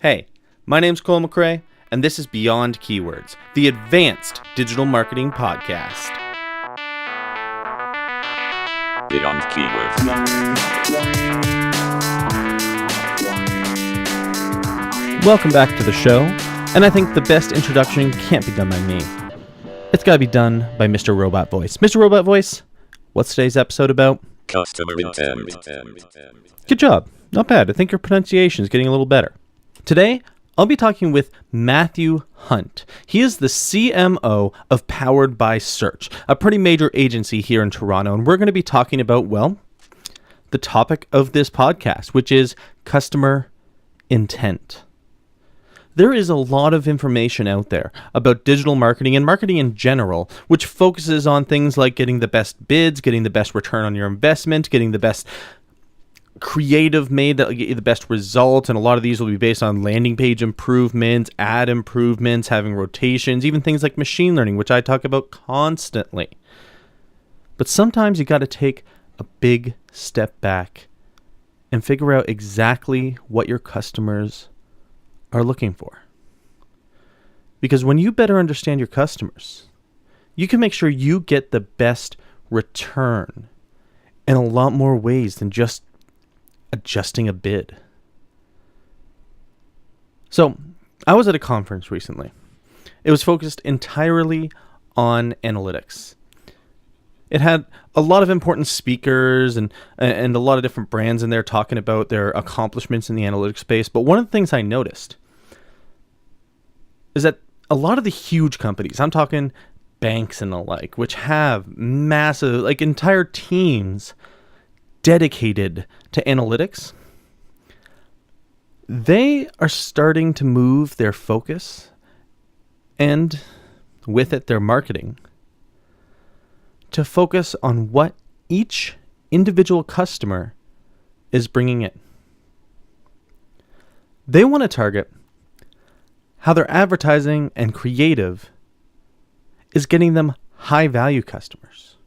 Hey, my name's Cole McRae, and this is Beyond Keywords, the advanced digital marketing podcast. Beyond Keywords. Welcome back to the show, and I think the best introduction can't be done by me. It's gotta be done by Mr. Robot Voice. Mr. Robot Voice, what's today's episode about? Customer intent. Good job. Not bad. I think your pronunciation is getting a little better. Today, I'll be talking with Matthew Hunt. He is the CMO of Powered by Search, a pretty major agency here in Toronto, and we're going to be talking about, well, the topic of this podcast, which is customer intent. There is a lot of information out there about digital marketing and marketing in general, which focuses on things like getting the best bids, getting the best return on your investment, getting the best creative made that will get you the best results. And a lot of these will be based on landing page improvements, ad improvements, having rotations, even things like machine learning, which I talk about constantly. But sometimes you got to take a big step back and figure out exactly what your customers are looking for. Because when you better understand your customers, you can make sure you get the best return in a lot more ways than just adjusting a bid. So, I was at a conference recently. It was focused entirely on analytics. It had a lot of important speakers and a lot of different brands in there talking about their accomplishments in the analytics space. But one of the things I noticed is that a lot of the huge companies, I'm talking banks and the like, which have massive, like entire teams dedicated to analytics, they are starting to move their focus and with it their marketing to focus on what each individual customer is bringing in. They want to target how their advertising and creative is getting them high value customers.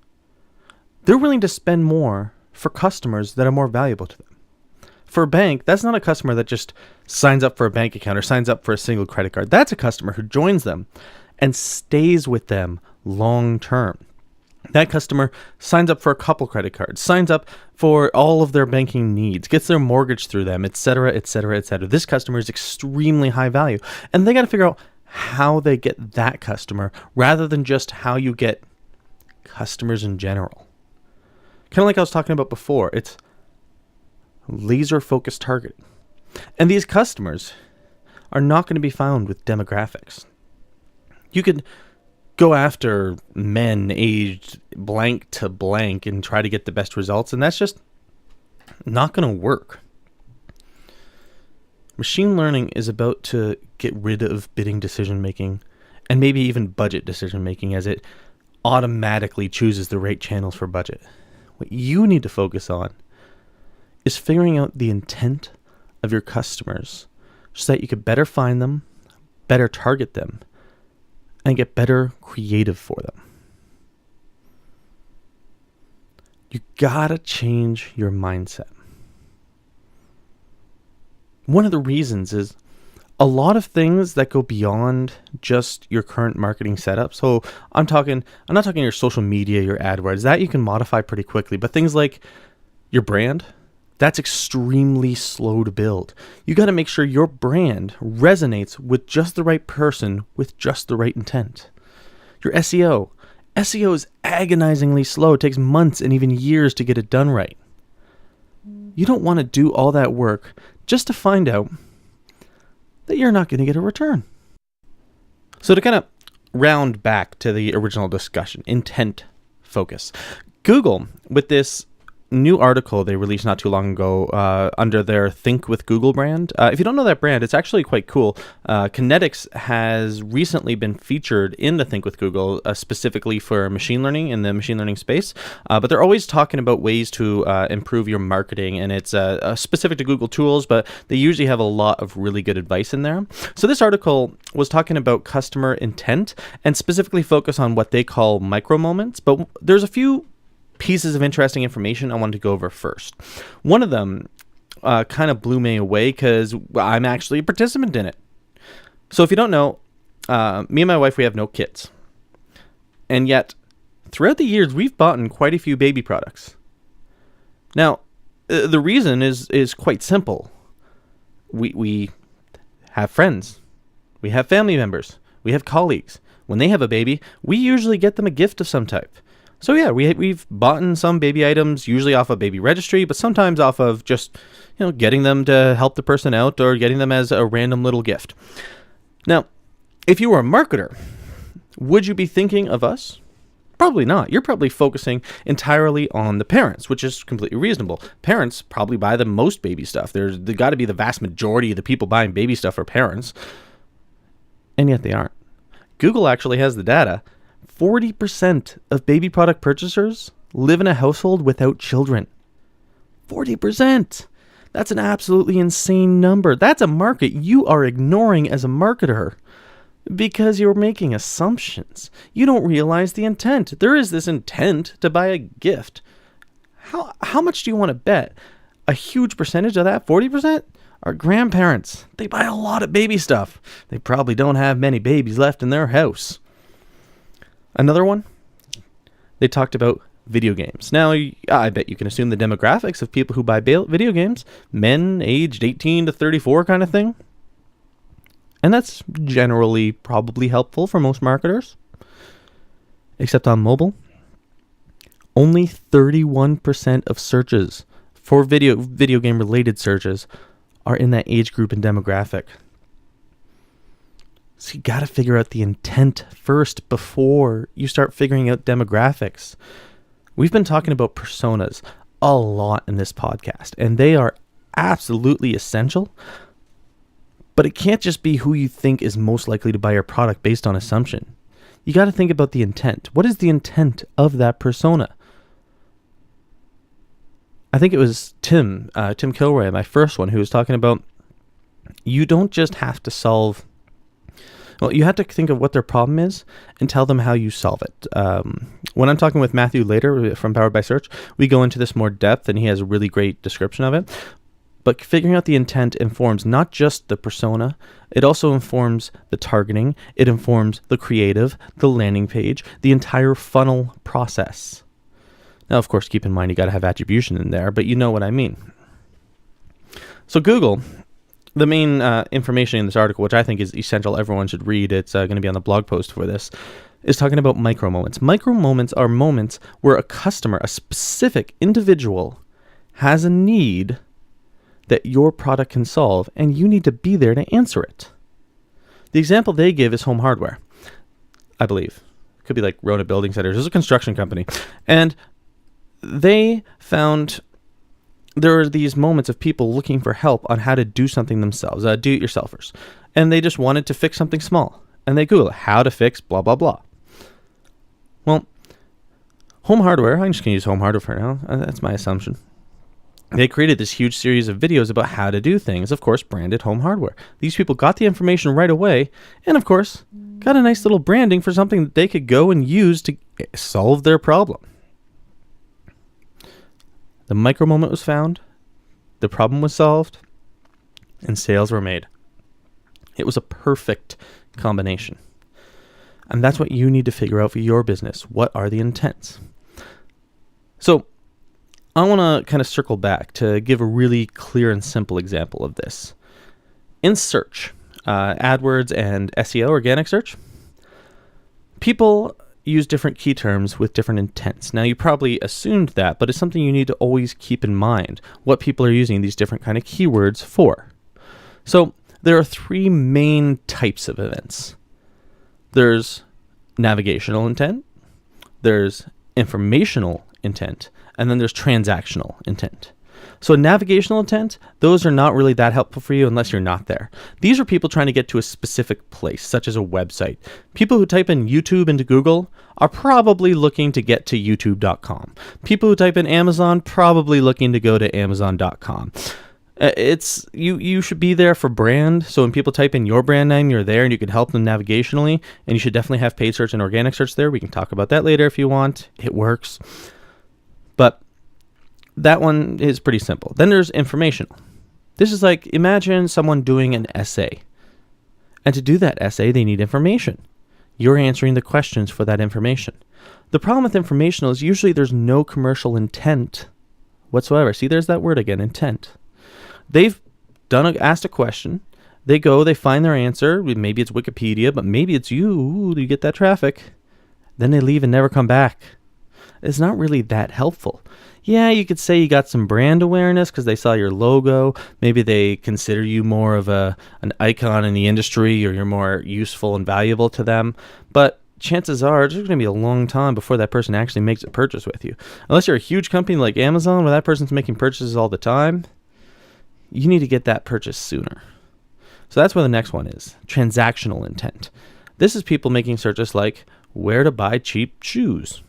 They're willing to spend more for customers that are more valuable to them. For a bank, that's not a customer that just signs up for a bank account or signs up for a single credit card. That's a customer who joins them and stays with them long term. That customer signs up for a couple credit cards, signs up for all of their banking needs, gets their mortgage through them, etc., etc., etc. This customer is extremely high value, and they got to figure out how they get that customer rather than just how you get customers in general. Kind of like I was talking about before, it's laser-focused targeting. And these customers are not going to be found with demographics. You could go after men aged blank to blank and try to get the best results, and that's just not going to work. Machine learning is about to get rid of bidding decision-making and maybe even budget decision-making as it automatically chooses the right channels for budget. What you need to focus on is figuring out the intent of your customers so that you can better find them, better target them, and get better creative for them. You gotta change your mindset. One of the reasons is a lot of things that go beyond just your current marketing setup. So I'm not talking your social media, your AdWords, that you can modify pretty quickly, but things like your brand, that's extremely slow to build. You got to make sure your brand resonates with just the right person with just the right intent. Your SEO is agonizingly slow. It takes months and even years to get it done right. You don't want to do all that work just to find out that you're not going to get a return. So to kind of round back to the original discussion, intent focus. Google, with this new article they released not too long ago under their Think with Google brand. If you don't know that brand, it's actually quite cool. Kinetics has recently been featured in the Think with Google specifically for machine learning in the machine learning space. But they're always talking about ways to improve your marketing, and it's specific to Google tools, but they usually have a lot of really good advice in there. So this article was talking about customer intent and specifically focus on what they call micromoments, but there's a few pieces of interesting information I wanted to go over first. One of them kind of blew me away because I'm actually a participant in it. So if you don't know, me and my wife, we have no kids. And yet, throughout the years, we've bought in quite a few baby products. Now, the reason is quite simple. We have friends. We have family members. We have colleagues. When they have a baby, we usually get them a gift of some type. So yeah, we've bought in some baby items, usually off a baby registry, but sometimes off of just, getting them to help the person out or getting them as a random little gift. Now, if you were a marketer, would you be thinking of us? Probably not. You're probably focusing entirely on the parents, which is completely reasonable. Parents probably buy the most baby stuff. They got to be the vast majority of the people buying baby stuff are parents. And yet they aren't. Google actually has the data. 40% of baby product purchasers live in a household without children. 40%. That's an absolutely insane number. That's a market you are ignoring as a marketer because you're making assumptions. You don't realize the intent. There is this intent to buy a gift. How much do you want to bet? A huge percentage of that, 40%, are grandparents. They buy a lot of baby stuff. They probably don't have many babies left in their house. Another one, they talked about video games. Now, I bet you can assume the demographics of people who buy video games, men aged 18 to 34 kind of thing. And that's generally probably helpful for most marketers. Except on mobile, only 31% of searches for video game related searches are in that age group and demographic. So you got to figure out the intent first before you start figuring out demographics. We've been talking about personas a lot in this podcast, and they are absolutely essential. But it can't just be who you think is most likely to buy your product based on assumption. You got to think about the intent. What is the intent of that persona? I think it was Tim Kilroy, my first one, who was talking about you don't just have to solve. Well, you have to think of what their problem is and tell them how you solve it. When I'm talking with Matthew later from Powered by Search, we go into this more depth, and he has a really great description of it. But figuring out the intent informs not just the persona, it also informs the targeting, it informs the creative, the landing page, the entire funnel process. Now, of course, keep in mind you got to have attribution in there, but you know what I mean. So Google, the main information in this article, which I think is essential, everyone should read, it's going to be on the blog post for this, is talking about micromoments. Micromoments are moments where a customer, a specific individual, has a need that your product can solve, and you need to be there to answer it. The example they give is home hardware, I believe. It could be like Rona Building Centers. There's a construction company. And they found there are these moments of people looking for help on how to do something themselves, do-it-yourselfers. And they just wanted to fix something small. And they Google how to fix blah, blah, blah. Well, home hardware, I'm just going to use home hardware for now. That's my assumption. They created this huge series of videos about how to do things, of course, branded home hardware. These people got the information right away, and of course, got a nice little branding for something that they could go and use to solve their problem. The micro moment was found, the problem was solved, and sales were made. It was a perfect combination. And that's what you need to figure out for your business. What are the intents? So, I want to kind of circle back to give a really clear and simple example of this. In search, AdWords and SEO, organic search, people use different key terms with different intents. Now, you probably assumed that, but it's something you need to always keep in mind, what people are using these different kind of keywords for. So, there are three main types of events. There's navigational intent, there's informational intent, and then there's transactional intent. So navigational intent, those are not really that helpful for you unless you're not there. These are people trying to get to a specific place, such as a website. People who type in YouTube into Google are probably looking to get to youtube.com. People who type in Amazon, probably looking to go to amazon.com. You should be there for brand. So when people type in your brand name, you're there and you can help them navigationally. And you should definitely have paid search and organic search there. We can talk about that later if you want. It works. But that one is pretty simple. Then there's informational. This is like, imagine someone doing an essay. And to do that essay, they need information. You're answering the questions for that information. The problem with informational is usually there's no commercial intent whatsoever. See, there's that word again, intent. They've asked a question. They go, they find their answer. Maybe it's Wikipedia, but maybe it's you. Ooh, you get that traffic. Then they leave and never come back. It's not really that helpful. Yeah, you could say you got some brand awareness because they saw your logo. Maybe they consider you more of an icon in the industry, or you're more useful and valuable to them. But chances are it's going to be a long time before that person actually makes a purchase with you. Unless you're a huge company like Amazon where that person's making purchases all the time, you need to get that purchase sooner. So that's where the next one is, transactional intent. This is people making searches like where to buy cheap shoes.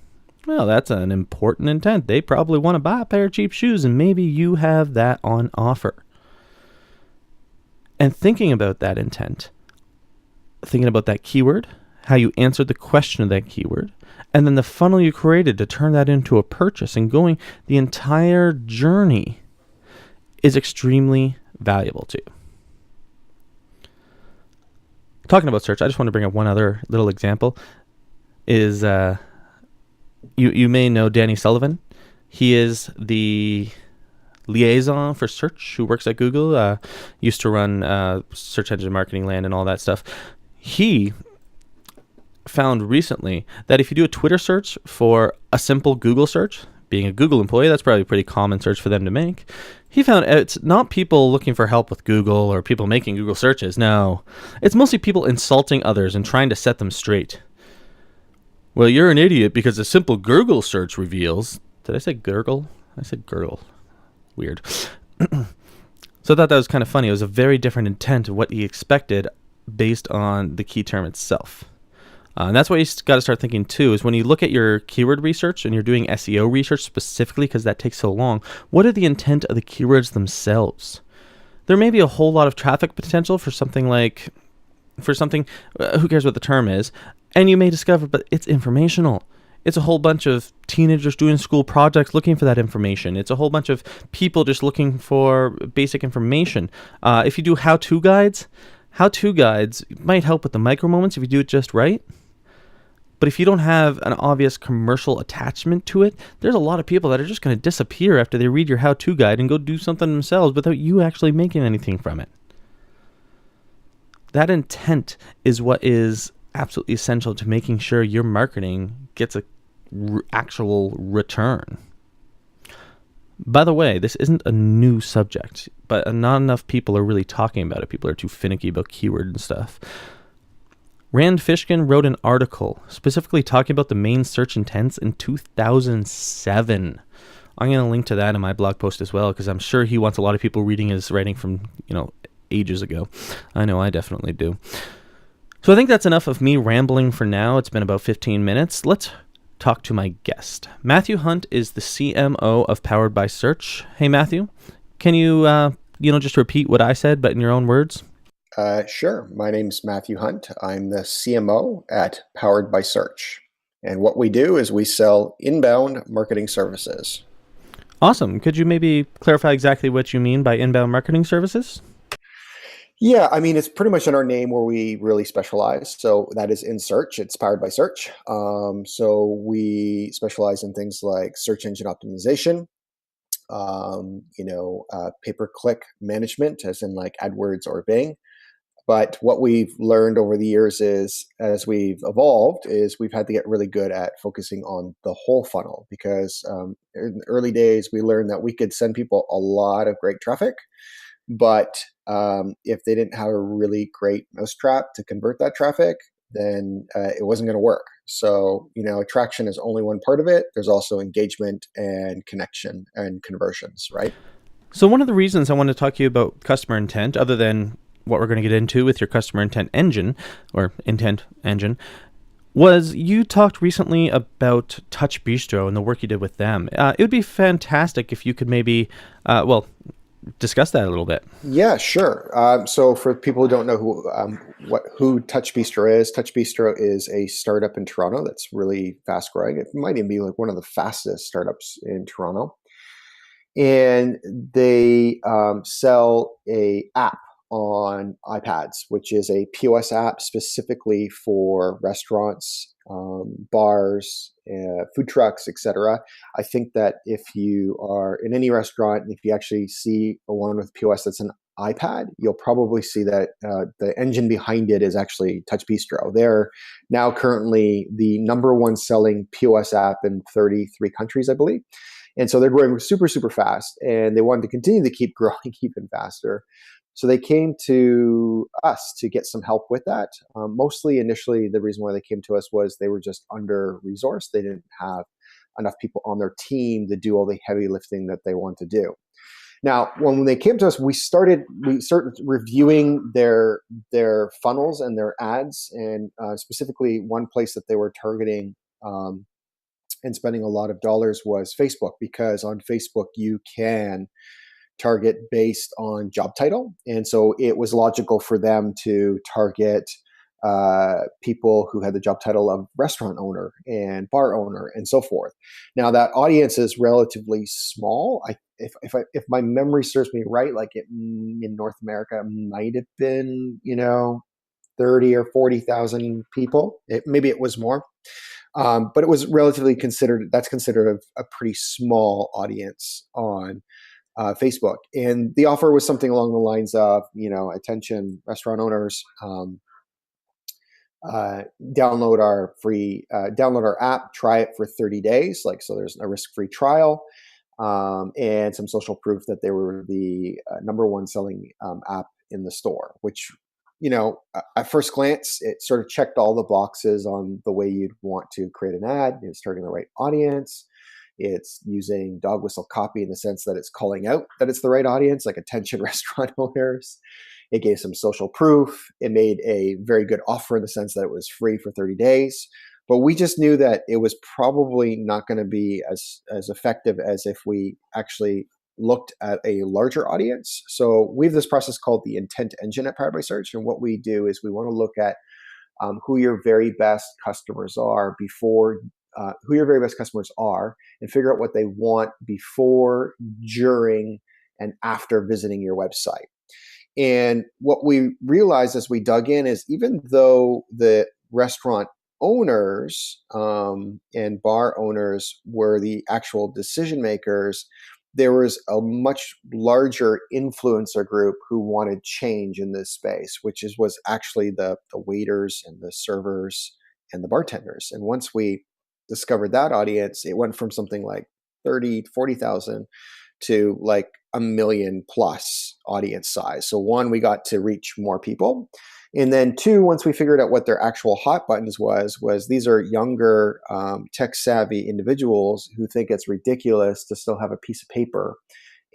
Well, that's an important intent. They probably want to buy a pair of cheap shoes, and maybe you have that on offer. And thinking about that intent, thinking about that keyword, how you answered the question of that keyword, and then the funnel you created to turn that into a purchase and going the entire journey is extremely valuable to you. Talking about search, I just want to bring up one other little example. Is you may know Danny Sullivan. He is the liaison for search who works at Google. Used to run search engine marketing land and all that stuff. He found recently that if you do a Twitter search for a simple Google search, being a Google employee, that's probably a pretty common search for them to make. He found it's not people looking for help with Google or people making Google searches. No, it's mostly people insulting others and trying to set them straight. Well, you're an idiot because a simple Google search reveals... Did I say gurgle? I said gurgle. Weird. So I thought that was kind of funny. It was a very different intent of what he expected based on the key term itself. And that's what you got to start thinking too, is when you look at your keyword research and you're doing SEO research specifically because that takes so long, what are the intent of the keywords themselves? There may be a whole lot of traffic potential for something, who cares what the term is, and you may discover, but it's informational. It's a whole bunch of teenagers doing school projects looking for that information. It's a whole bunch of people just looking for basic information. If you do how-to guides might help with the micromoments if you do it just right. But if you don't have an obvious commercial attachment to it, there's a lot of people that are just going to disappear after they read your how-to guide and go do something themselves without you actually making anything from it. That intent is what is absolutely essential to making sure your marketing gets a actual return. By the way, this isn't a new subject, but not enough people are really talking about it. People are too finicky about keyword and stuff. Rand Fishkin wrote an article specifically talking about the main search intents in 2007. I'm going to link to that in my blog post as well, because I'm sure he wants a lot of people reading his writing from, ages ago. I know I definitely do. So I think that's enough of me rambling for now. It's been about 15 minutes. Let's talk to my guest. Matthew Hunt is the CMO of Powered by Search. Hey, Matthew, can you, just repeat what I said, but in your own words? Sure. My name's Matthew Hunt. I'm the CMO at Powered by Search. And what we do is we sell inbound marketing services. Awesome. Could you maybe clarify exactly what you mean by inbound marketing services? Yeah, it's pretty much in our name where we really specialize. So that is in search. It's Powered by Search. So we specialize in things like search engine optimization, pay-per-click management, as in like AdWords or Bing. But what we've learned over the years is, as we've evolved, is we've had to get really good at focusing on the whole funnel, because in the early days, we learned that we could send people a lot of great traffic, but if they didn't have a really great mousetrap to convert that traffic, then it wasn't going to work. So, attraction is only one part of it. There's also engagement and connection and conversions, right? So one of the reasons I want to talk to you about customer intent, other than what we're going to get into with your customer intent engine, was you talked recently about Touch Bistro and the work you did with them. It would be fantastic if you could maybe, discuss that a little bit. Yeah, sure. So for people who don't know who Touch Bistro is a startup in Toronto that's really fast growing. It might even be like one of the fastest startups in Toronto. and they sell a app on iPads, which is a POS app specifically for restaurants, bars, food trucks, etc. I think that if you are in any restaurant, if you actually see a one with POS that's an iPad, you'll probably see that the engine behind it is actually Touch Bistro. They're now currently the number one selling POS app in 33 countries, I believe. And so they're growing super, super fast, and they wanted to continue to keep growing even faster. So they came to us to get some help with that. Mostly initially, the reason why they came to us was they were just under resourced. They didn't have enough people on their team to do all the heavy lifting that they want to do. Now, when they came to us, we started reviewing their funnels and their ads, and specifically one place that they were targeting and spending a lot of dollars was Facebook, because on Facebook you can target based on job title. And so it was logical for them to target people who had the job title of restaurant owner and bar owner and so forth. Now that audience is relatively small. If my memory serves me right, like it in North America might have been 30 or 40,000 people. Maybe it was more. But it was relatively that's considered a pretty small audience on Facebook. And the offer was something along the lines of, attention restaurant owners, download our app, try it for 30 days. So there's a risk-free trial, and some social proof that they were the number one selling app in the store, which, at first glance, it sort of checked all the boxes on the way you'd want to create an ad. It's targeting the right audience. It's using dog whistle copy in the sense that it's calling out that it's the right audience, like attention restaurant owners. It gave some social proof. It made a very good offer in the sense that it was free for 30 days. But we just knew that it was probably not going to be as effective as if we actually looked at a larger audience. So we have this process called the intent engine at Powered by Search. And what we do is we want to look at who your very best customers are and figure out what they want before, during, and after visiting your website. And what we realized as we dug in is, even though the restaurant owners and bar owners were the actual decision makers, there was a much larger influencer group who wanted change in this space, was actually the waiters and the servers and the bartenders. And once we discovered that audience, it went from something like 30, 40,000 to like 1 million plus audience size. So one, we got to reach more people. And then two, once we figured out what their actual hot buttons was these are younger, tech savvy individuals who think it's ridiculous to still have a piece of paper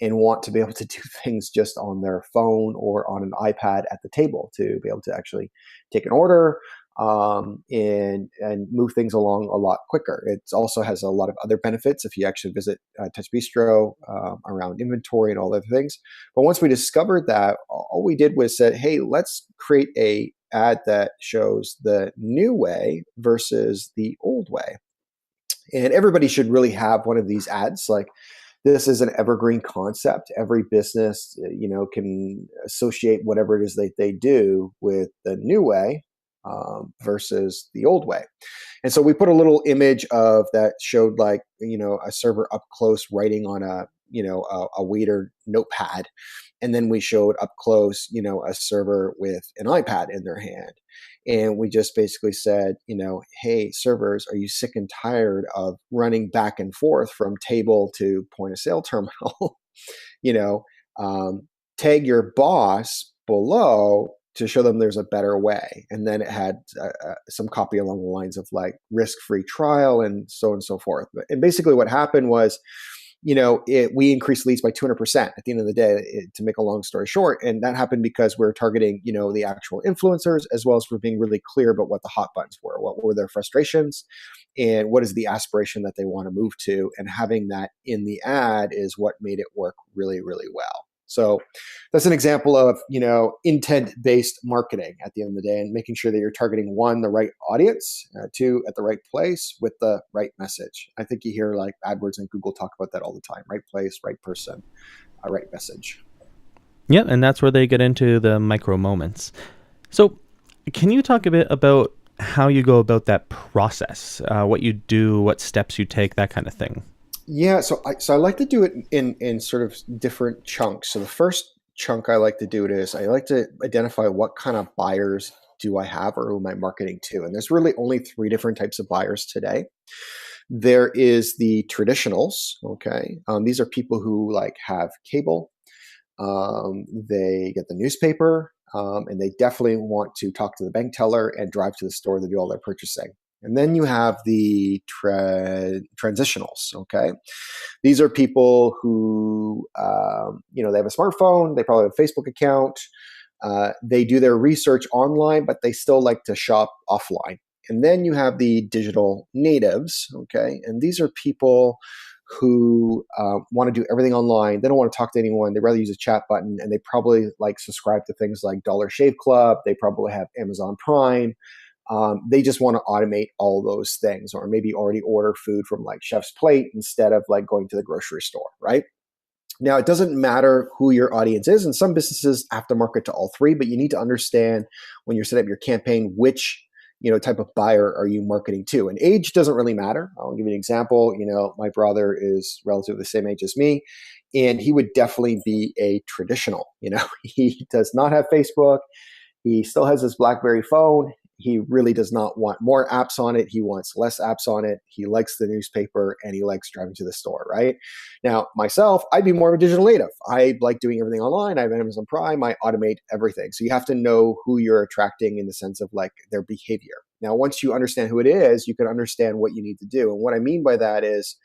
and want to be able to do things just on their phone or on an iPad at the table, to be able to actually take an order, and move things along a lot quicker. It also has a lot of other benefits if you actually visit Touch Bistro, around inventory and all the other things. But once we discovered that, all we did was said, hey, let's create a ad that shows the new way versus the old way. And everybody should really have one of these ads. Like, this is an evergreen concept. Every business, can associate whatever it is that they do with the new way, versus the old way. And so we put a little image of that showed a server up close writing on a waiter notepad. And then we showed up close, a server with an iPad in their hand. And we just basically said, hey, servers, are you sick and tired of running back and forth from table to point of sale terminal? Tag your boss below to show them there's a better way. And then it had some copy along the lines of like risk-free trial and so forth. And basically what happened was, we increased leads by 200% at the end of the day, to make a long story short. And that happened because we're targeting, the actual influencers, as well as we're being really clear about what the hot buttons were, what were their frustrations, and what is the aspiration that they want to move to. And having that in the ad is what made it work really, really well. So that's an example of, intent-based marketing at the end of the day, and making sure that you're targeting, one, the right audience, two, at the right place with the right message. I think you hear like AdWords and Google talk about that all the time: right place, right person, right message. Yeah, and that's where they get into the micro moments. So, can you talk a bit about how you go about that process, what you do, what steps you take, that kind of thing? Yeah, so I like to do it in sort of different chunks. So the first chunk I like to do it is I like to identify what kind of buyers do I have, or who am I marketing to? And there's really only three different types of buyers today. There is the traditionals. Okay, these are people who like have cable. They get the newspaper, and they definitely want to talk to the bank teller and drive to the store to do all their purchasing. And then you have the transitionals. Okay, these are people who, they have a smartphone, they probably have a Facebook account, they do their research online, but they still like to shop offline. And then you have the digital natives. Okay, and these are people who want to do everything online. They don't want to talk to anyone. They rather use a chat button, and they probably like subscribe to things like Dollar Shave Club. They probably have Amazon Prime. They just want to automate all those things, or maybe already order food from like Chef's Plate instead of like going to the grocery store, right? Now, it doesn't matter who your audience is, and some businesses have to market to all three, but you need to understand when you're setting up your campaign, which type of buyer are you marketing to. And age doesn't really matter. I'll give you an example. My brother is relatively the same age as me, and he would definitely be a traditional. He does not have Facebook. He still has his BlackBerry phone. He really does not want more apps on it. He wants less apps on it. He likes the newspaper, and he likes driving to the store, right? Now, myself, I'd be more of a digital native. I like doing everything online. I have Amazon Prime. I automate everything. So you have to know who you're attracting in the sense of like their behavior. Now, once you understand who it is, you can understand what you need to do. And what I mean by that is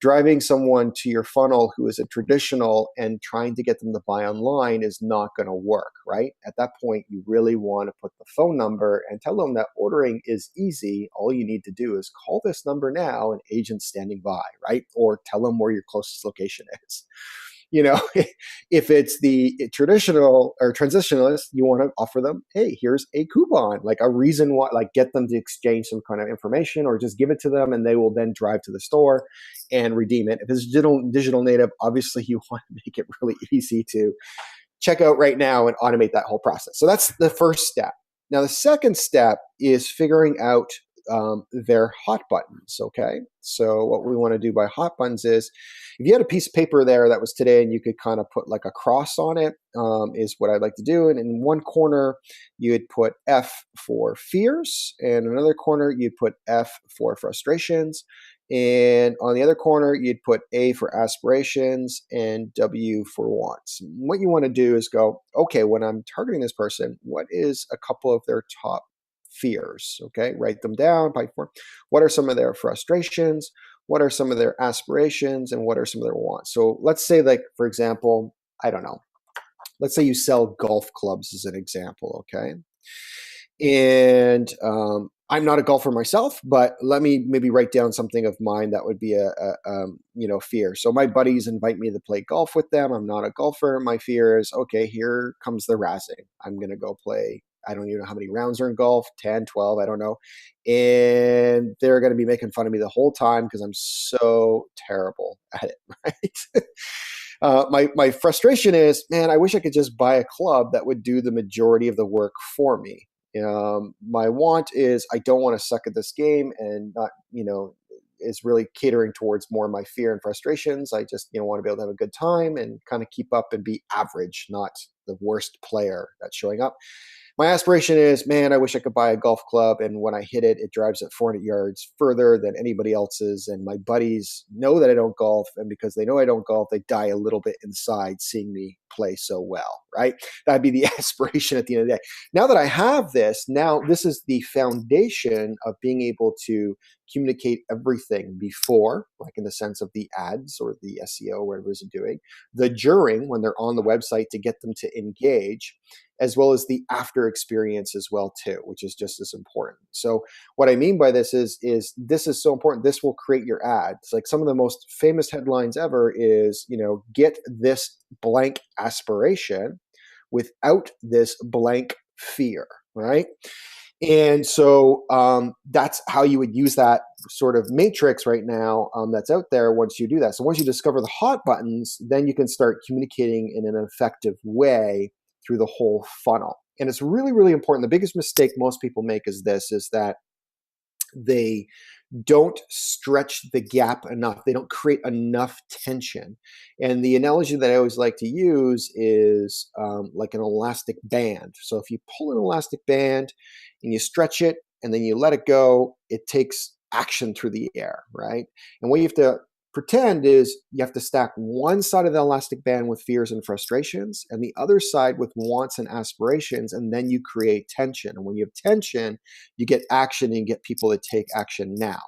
driving someone to your funnel who is a traditional and trying to get them to buy online is not going to work, right? At that point, you really want to put the phone number and tell them that ordering is easy. All you need to do is call this number now, an agent's standing by, right? Or tell them where your closest location is. you know, if it's the traditional or transitionalist, you want to offer them, hey, here's a coupon, like a reason why, like get them to exchange some kind of information, or just give it to them and they will then drive to the store and redeem it. If it's digital native, obviously you want to make it really easy to check out right now and automate that whole process. So that's the first step. Now, the second step is figuring out their hot buttons. Okay. So what we want to do by hot buttons is, if you had a piece of paper there that was today and you could kind of put like a cross on it, is what I'd like to do. And in one corner, you'd put F for fears, and in another corner, you'd put F for frustrations. And on the other corner, you'd put A for aspirations and W for wants. What you want to do is go, okay, when I'm targeting this person, what is a couple of their top fears? Okay, write them down by form. What are some of their frustrations? What are some of their aspirations? And what are some of their wants? So let's say, like, for example, I don't know. Let's say you sell golf clubs as an example, okay? And I'm not a golfer myself, but let me maybe write down something of mine that would be a fear. So my buddies invite me to play golf with them. I'm not a golfer. My fear is, okay, here comes the razzing. I'm going to go play. I don't even know how many rounds are in golf, 10, 12, I don't know. And they're going to be making fun of me the whole time because I'm so terrible at it, right? My frustration is, man, I wish I could just buy a club that would do the majority of the work for me. My want is, I don't want to suck at this game, and not, is really catering towards more of my fear and frustrations. I just, want to be able to have a good time and kind of keep up and be average, not the worst player that's showing up. My aspiration is, man, I wish I could buy a golf club, and when I hit it, it drives it 400 yards further than anybody else's. And my buddies know that I don't golf, and because they know I don't golf, they die a little bit inside seeing me play so well, right? That'd be the aspiration at the end of the day. Now that I have this, now this is the foundation of being able to communicate everything before, like in the sense of the ads or the SEO, whatever it's doing, the during when they're on the website to get them to engage, as well as the after experience as well too, which is just as important. So what I mean by this is this is so important. This will create your ads. Like some of the most famous headlines ever is, get this blank aspiration without this blank fear, right? And so that's how you would use that sort of matrix right now that's out there once you do that. So once you discover the hot buttons, then you can start communicating in an effective way through the whole funnel. And it's really, really important. The biggest mistake most people make is that they don't stretch the gap enough. They don't create enough tension. And the analogy that I always like to use is like an elastic band. So if you pull an elastic band and you stretch it and then you let it go, it takes action through the air, right? And what you have to pretend is you have to stack one side of the elastic band with fears and frustrations and the other side with wants and aspirations, and then you create tension. And when you have tension, you get action and you get people to take action now.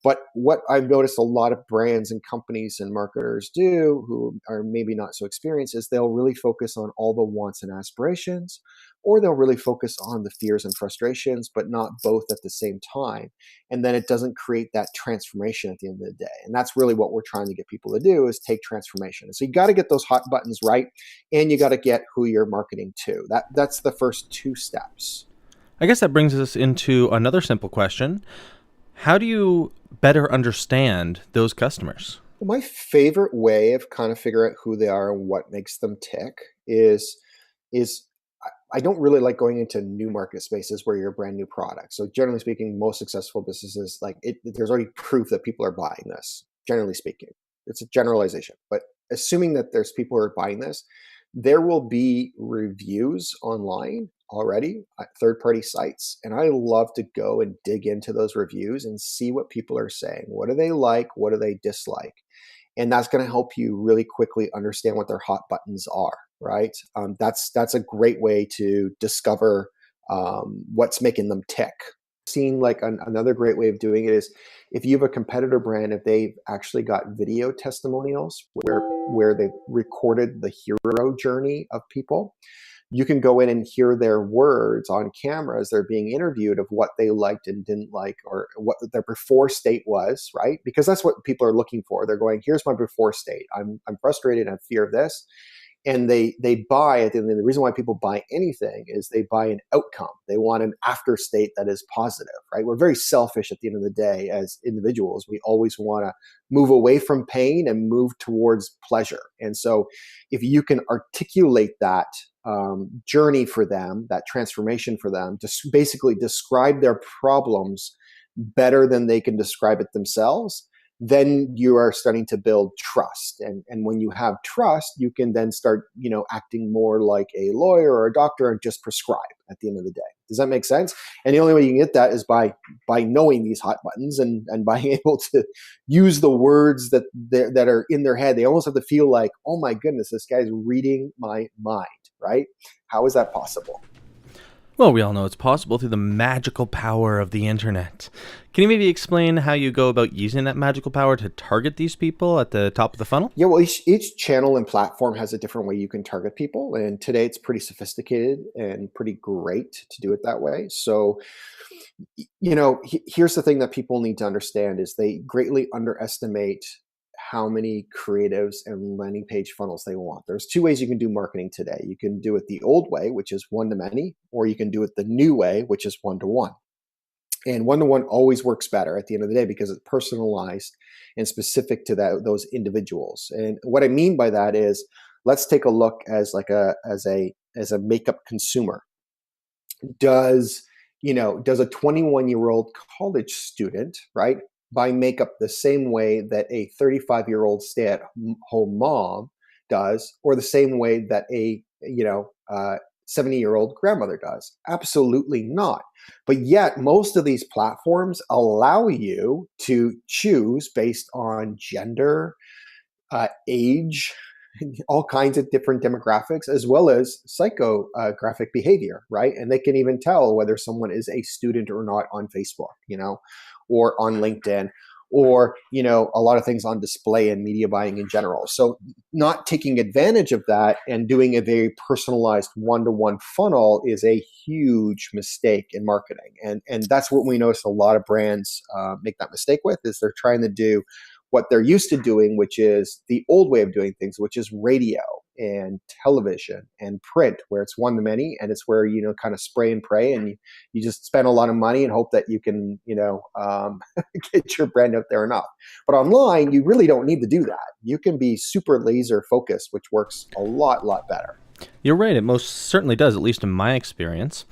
But what I've noticed a lot of brands and companies and marketers do who are maybe not so experienced is they'll really focus on all the wants and aspirations, or they'll really focus on the fears and frustrations, but not both at the same time. And then it doesn't create that transformation at the end of the day. And that's really what we're trying to get people to do, is take transformation. And so you got to get those hot buttons right, and you got to get who you're marketing to. That's the first two steps. I guess that brings us into another simple question. How do you better understand those customers? My favorite way of kind of figuring out who they are and what makes them tick is I don't really like going into new market spaces where you're a brand new product. So generally speaking, most successful businesses, there's already proof that people are buying this. Generally speaking, it's a generalization, but assuming that there's people who are buying this, there will be reviews online already at third-party sites. And I love to go and dig into those reviews and see what people are saying. What do they like? What do they dislike? And that's going to help you really quickly understand what their hot buttons are, right? That's a great way to discover what's making them tick. Seeing another great way of doing it is if you have a competitor brand, if they've actually got video testimonials where they've recorded the hero journey of people, you can go in and hear their words on camera as they're being interviewed of what they liked and didn't like, or what their before state was, right? Because that's what people are looking for. They're going, here's my before state. I'm frustrated. I have fear of this. And they buy it. And the reason why people buy anything is they buy an outcome. They want an after state that is positive, right? We're very selfish at the end of the day as individuals. We always want to move away from pain and move towards pleasure. And so if you can articulate that journey for them, that transformation for them, to basically describe their problems better than they can describe it themselves, then you are starting to build trust. And when you have trust, you can then start, acting more like a lawyer or a doctor and just prescribe at the end of the day. Does that make sense? And the only way you can get that is by knowing these hot buttons and by being able to use the words that are in their head. They almost have to feel like, oh my goodness, this guy's reading my mind, right? How is that possible? Well, we all know it's possible through the magical power of the internet. Can you maybe explain how you go about using that magical power to target these people at the top of the funnel? Yeah, well, each channel and platform has a different way you can target people. And today it's pretty sophisticated and pretty great to do it that way. So, here's the thing that people need to understand is they greatly underestimate how many creatives and landing page funnels they want. There's two ways you can do marketing today. You can do it the old way, which is one-to-many, or you can do it the new way, which is one-to-one. And one-to-one always works better at the end of the day because it's personalized and specific to those individuals. And what I mean by that is, let's take a look as a makeup consumer. Does a 21-year-old college student, right, buy makeup the same way that a 35-year-old stay-at-home mom does, or the same way that a 70-year-old grandmother does? Absolutely not. But yet most of these platforms allow you to choose based on gender, age, all kinds of different demographics as well as psychographic behavior, right? And they can even tell whether someone is a student or not on Facebook, or on LinkedIn, or a lot of things on display and media buying in general. So not taking advantage of that and doing a very personalized one-to-one funnel is a huge mistake in marketing. And that's what we notice a lot of brands make that mistake with, is they're trying to do what they're used to doing, which is the old way of doing things, which is radio and television and print, where it's one to many, and it's where kind of spray and pray, and you just spend a lot of money and hope that you can get your brand out there enough. But online, you really don't need to do that. You can be super laser focused, which works a lot better. You're right. It most certainly does, at least in my experience.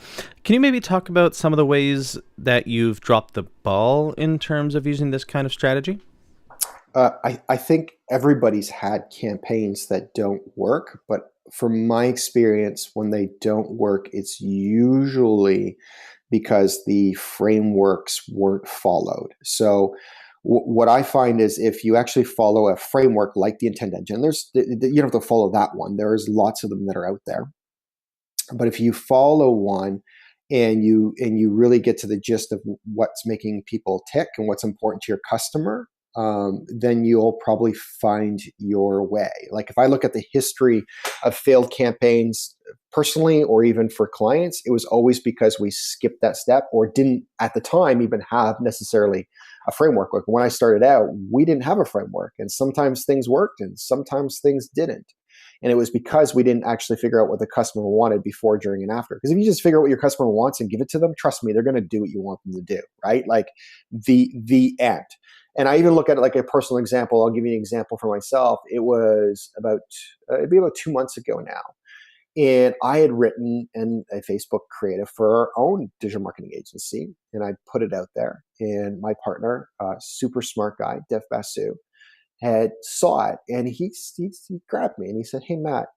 Can you maybe talk about some of the ways that you've dropped the ball in terms of using this kind of strategy? I think everybody's had campaigns that don't work, but from my experience, when they don't work, it's usually because the frameworks weren't followed. So what I find is, if you actually follow a framework like the intent engine, you don't have to follow that one. There's lots of them that are out there. But if you follow one and you really get to the gist of what's making people tick and what's important to your customer, then you'll probably find your way. Like, if I look at the history of failed campaigns personally, or even for clients, it was always because we skipped that step, or didn't at the time even have necessarily a framework. Like, when I started out, we didn't have a framework, and sometimes things worked and sometimes things didn't. And it was because we didn't actually figure out what the customer wanted before, during, and after. Because if you just figure out what your customer wants and give it to them, trust me, they're going to do what you want them to do, right? Like, the end. And I even look at it like a personal example. I'll give you an example for myself. It was it'd be about 2 months ago now. And I had written a Facebook creative for our own digital marketing agency, and I put it out there. And my partner, super smart guy, Dev Basu, had saw it, and he grabbed me and he said, "Hey, Matt,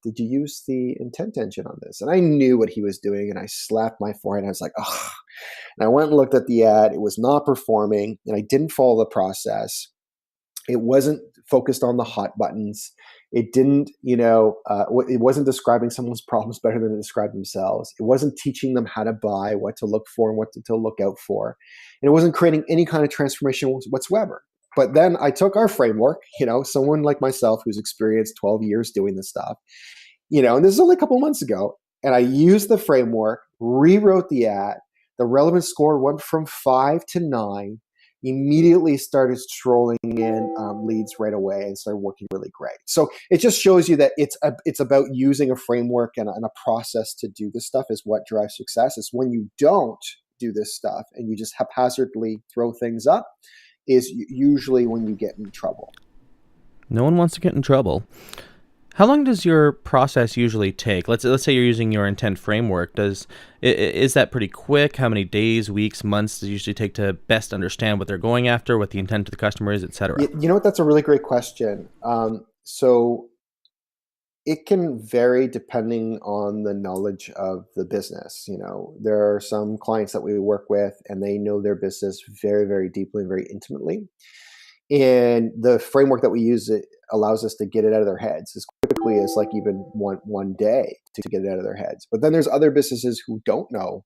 did you use the intent engine on this?" And I knew what he was doing, and I slapped my forehead. And I was like, "Oh." And I went and looked at the ad. It was not performing, and I didn't follow the process. It wasn't focused on the hot buttons. It didn't, it wasn't describing someone's problems better than they described themselves. It wasn't teaching them how to buy, what to look for, and what to look out for. And it wasn't creating any kind of transformation whatsoever. But then I took our framework, someone like myself who's experienced 12 years doing this stuff, and this is only a couple months ago, and I used the framework, rewrote the ad. The relevance score went from 5 to 9, immediately started strolling in leads right away, and started working really great. So it just shows you that it's about using a framework and a process to do this stuff is what drives success. It's when you don't do this stuff and you just haphazardly throw things up, is usually when you get in trouble. No one wants to get in trouble. How long does your process usually take? Let's say you're using your intent framework. Is that pretty quick? How many days, weeks, months does it usually take to best understand what they're going after, what the intent of the customer is, et cetera? You know what? That's a really great question. So it can vary depending on the knowledge of the business. There are some clients that we work with, and they know their business very, very deeply and very intimately. And the framework that we use, it allows us to get it out of their heads as quickly as like even one day to get it out of their heads. But then there's other businesses who don't know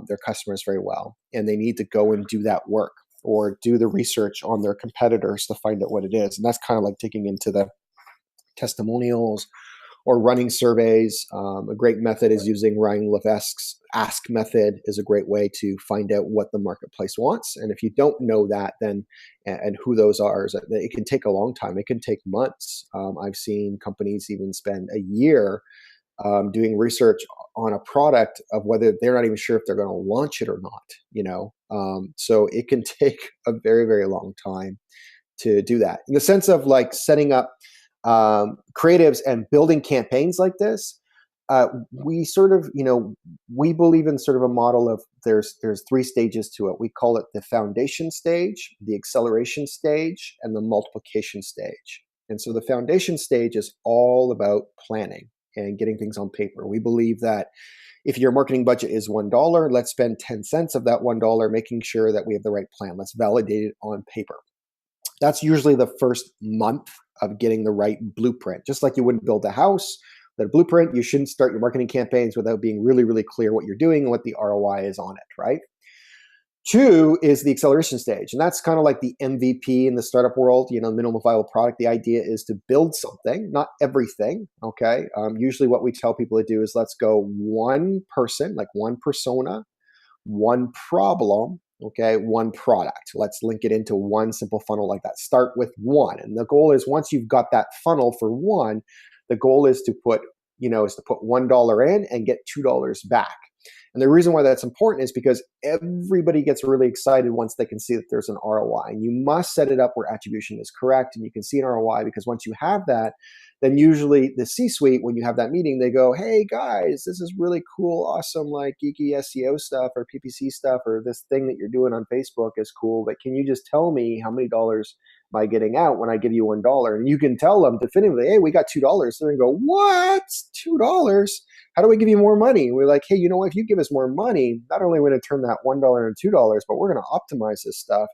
their customers very well, and they need to go and do that work or do the research on their competitors to find out what it is. And that's kind of like digging into the testimonials or running surveys. A great method is using Ryan Levesque's Ask method is a great way to find out what the marketplace wants. And if you don't know that, then and who those are, it can take a long time. It can take months. I've seen companies even spend a year doing research on a product of whether they're not even sure if they're going to launch it or not. So it can take a very, very long time to do that. In the sense of like setting up creatives and building campaigns like this, we sort of, we believe in sort of a model of there's 3 stages to it. We call it the foundation stage, the acceleration stage, and the multiplication stage. And so the foundation stage is all about planning and getting things on paper. We believe that if your marketing budget is $1, let's spend 10 cents of that $1 making sure that we have the right plan. Let's validate it on paper. That's usually the first month of getting the right blueprint. Just like you wouldn't build a house, that a blueprint, you shouldn't start your marketing campaigns without being really, really clear what you're doing and what the ROI is on it, right? Two is the acceleration stage. And that's kind of like the MVP in the startup world, minimum viable product. The idea is to build something, not everything. Okay. Usually what we tell people to do is let's go one person, like one persona, one problem, okay, one product. Let's link it into one simple funnel like that. Start with one. And the goal is once you've got that funnel for one, the goal is to put, $1 in and get $2 back. And the reason why that's important is because everybody gets really excited once they can see that there's an ROI. And you must set it up where attribution is correct and you can see an ROI, because once you have that, then usually the C-suite, when you have that meeting, they go, hey guys, this is really cool, awesome, like geeky SEO stuff or PPC stuff, or this thing that you're doing on Facebook is cool, but can you just tell me how many dollars am I getting out when I give you $1? And you can tell them definitively, hey, we got $2. They're gonna go, what? $2? How do we give you more money? And we're like, hey, you know what? If you give us more money, not only are we going to turn that $1 into $2, but we're going to optimize this stuff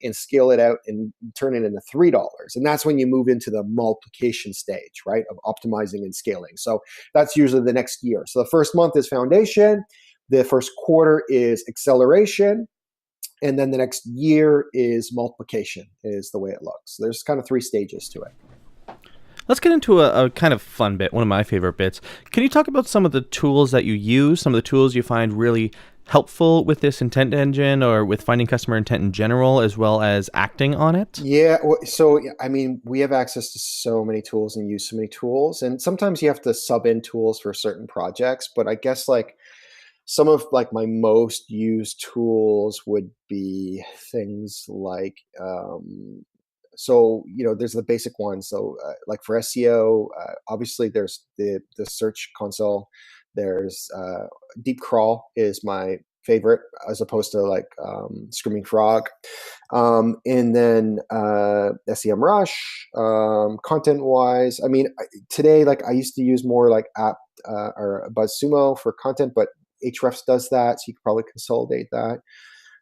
and scale it out and turn it into $3. And that's when you move into the multiplication stage, right, of optimizing and scaling. So that's usually the next year. So the first month is foundation. The first quarter is acceleration. And then the next year is multiplication, is the way it looks. So there's kind of 3 stages to it. Let's get into a kind of fun bit, one of my favorite bits. Can you talk about some of the tools that you use, some of the tools you find really helpful with this intent engine or with finding customer intent in general, as well as acting on it? Yeah. So, I mean, we have access to so many tools and use so many tools. And sometimes you have to sub in tools for certain projects. But I guess like some of like my most used tools would be things like, there's the basic ones. So like for SEO, obviously there's the search console. There's Deep Crawl is my favorite, as opposed to like Screaming Frog. And then SEMrush, content wise. I mean, today, like I used to use more like App or BuzzSumo for content, but Ahrefs does that. So you could probably consolidate that.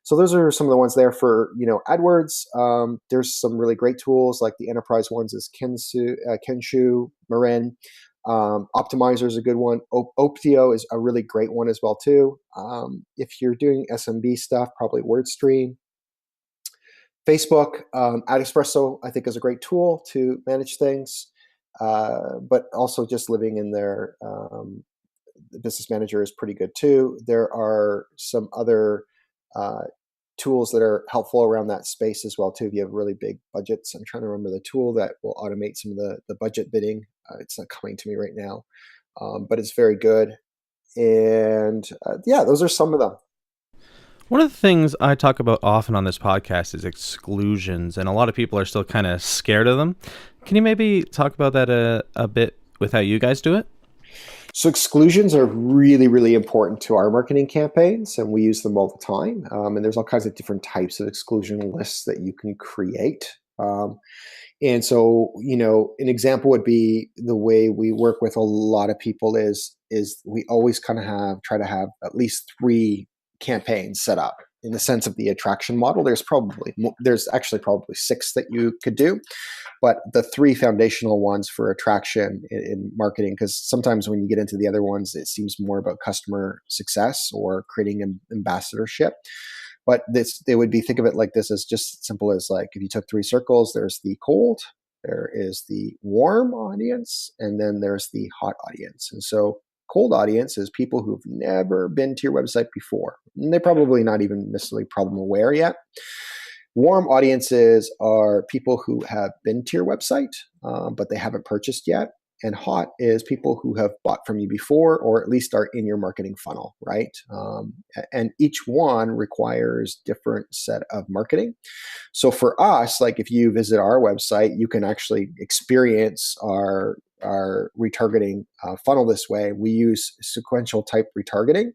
So those are some of the ones there for, AdWords. There's some really great tools, like the enterprise ones is Kenshu, Marin. Optimizer is a good one. Optio is a really great one as well too. If you're doing SMB stuff, probably WordStream. Facebook, AdEspresso, I think is a great tool to manage things. But also just living in their business manager is pretty good too. There are some other tools that are helpful around that space as well too. If you have really big budgets, I'm trying to remember the tool that will automate some of the budget bidding. It's not coming to me right now, but it's very good. And those are some of them. One of the things I talk about often on this podcast is exclusions, and a lot of people are still kind of scared of them. Can you maybe talk about that a bit with how you guys do it? So exclusions are really, really important to our marketing campaigns, and we use them all the time. And there's all kinds of different types of exclusion lists that you can create. And so, an example would be the way we work with a lot of people is we always kind of try to have at least 3 campaigns set up. In the sense of the attraction model, there's actually probably 6 that you could do, but the 3 foundational ones for attraction in marketing, because sometimes when you get into the other ones, it seems more about customer success or creating an ambassadorship. But they would be, think of it like this, as just simple as like if you took 3 circles, there's the cold, there is the warm audience, and then there's the hot audience. And so cold audience is people who've never been to your website before. And they're probably not even necessarily problem aware yet. Warm audiences are people who have been to your website, but they haven't purchased yet. And hot is people who have bought from you before, or at least are in your marketing funnel, right? And each one requires different set of marketing. So for us, like if you visit our website, you can actually experience our retargeting funnel this way. We use sequential type retargeting.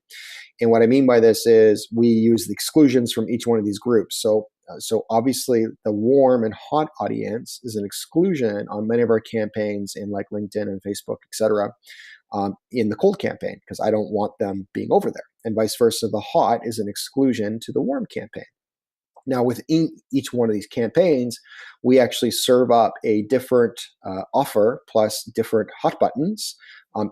And what I mean by this is we use the exclusions from each one of these groups. So obviously the warm and hot audience is an exclusion on many of our campaigns in like LinkedIn and Facebook, et cetera, in the cold campaign, because I don't want them being over there. And vice versa, the hot is an exclusion to the warm campaign. Now, within each one of these campaigns, we actually serve up a different offer plus different hot buttons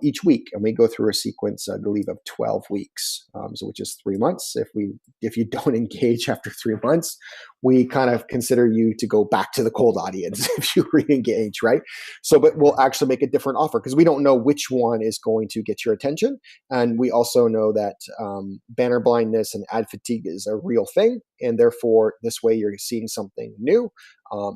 each week, and we go through a sequence, I believe, of 12 weeks, so which is 3 months. If you don't engage after 3 months, we kind of consider you to go back to the cold audience if you re-engage, right? So, but we'll actually make a different offer because we don't know which one is going to get your attention, and we also know that banner blindness and ad fatigue is a real thing, and therefore this way you're seeing something new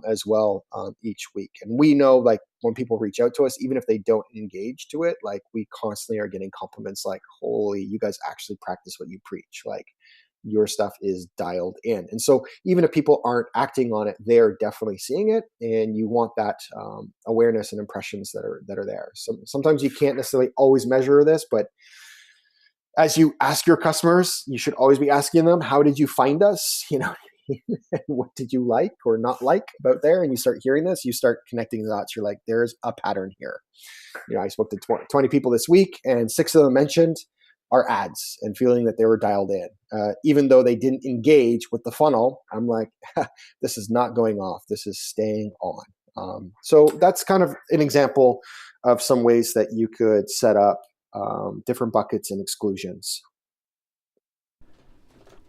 as well each week. And we know, like, when people reach out to us, even if they don't engage to it, like, we constantly are getting compliments like, holy, you guys actually practice what you preach. Like, your stuff is dialed in. And so even if people aren't acting on it, they're definitely seeing it. And you want that awareness and impressions that are there. So sometimes you can't necessarily always measure this, but as you ask your customers, you should always be asking them, how did you find us? What did you like or not like about there? And you start hearing this, you start connecting the dots. You're like, there's a pattern here. I spoke to 20 people this week, and 6 of them mentioned our ads and feeling that they were dialed in. Even though they didn't engage with the funnel, I'm like, this is not going off. This is staying on. So that's kind of an example of some ways that you could set up different buckets and exclusions.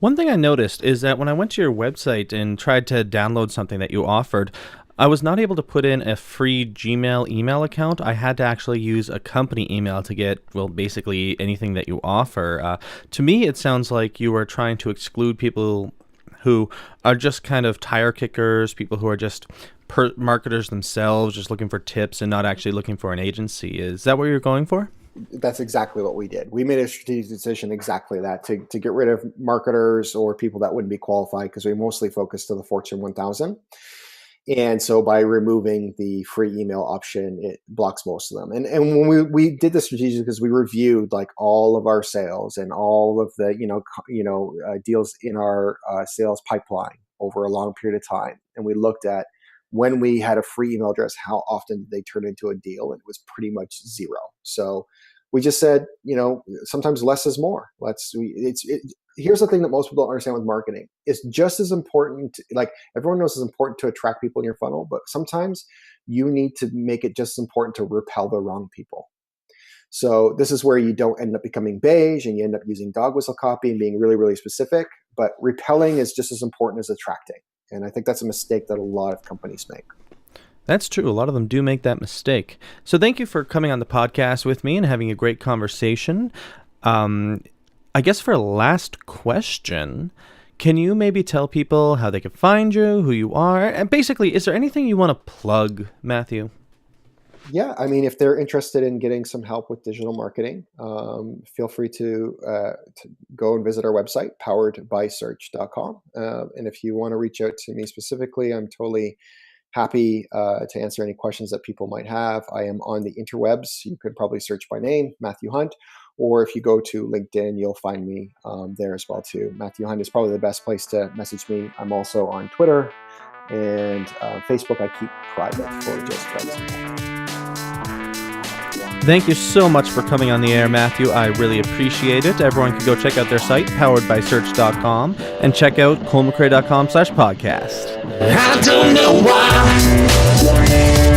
One thing I noticed is that when I went to your website and tried to download something that you offered, I was not able to put in a free Gmail email account. I had to actually use a company email to get, well, basically anything that you offer. To me, it sounds like you are trying to exclude people who are just kind of tire kickers, people who are just marketers themselves, just looking for tips and not actually looking for an agency. Is that what you're going for? That's exactly what we did. We made a strategic decision exactly that, to get rid of marketers or people that wouldn't be qualified, because we mostly focused to the Fortune 1000. And so by removing the free email option, it blocks most of them. And when we did the strategic, because we reviewed like all of our sales and all of the deals in our sales pipeline over a long period of time, and we looked at when we had a free email address, how often did they turn into a deal, and it was pretty much zero. So we just said, sometimes less is more. Here's the thing that most people don't understand with marketing. It's just as important, like everyone knows it's important to attract people in your funnel, but sometimes you need to make it just as important to repel the wrong people. So this is where you don't end up becoming beige and you end up using dog whistle copy and being really, really specific, but repelling is just as important as attracting. And I think that's a mistake that a lot of companies make. That's true. A lot of them do make that mistake. So thank you for coming on the podcast with me and having a great conversation. I guess for a last question, can you maybe tell people how they can find you, who you are? And basically, is there anything you want to plug, Matthew? Yeah, I mean, if they're interested in getting some help with digital marketing, feel free to go and visit our website, poweredbysearch.com. And if you want to reach out to me specifically, I'm totally happy to answer any questions that people might have. I am on the interwebs. You could probably search by name, Matthew Hunt, or if you go to LinkedIn, you'll find me there as well too. Matthew Hunt is probably the best place to message me. I'm also on Twitter and Facebook. I keep private for just friends. Thank you so much for coming on the air, Matthew. I really appreciate it. Everyone can go check out their site, poweredbysearch.com, and check out colemcrae.com/podcast. I don't know why.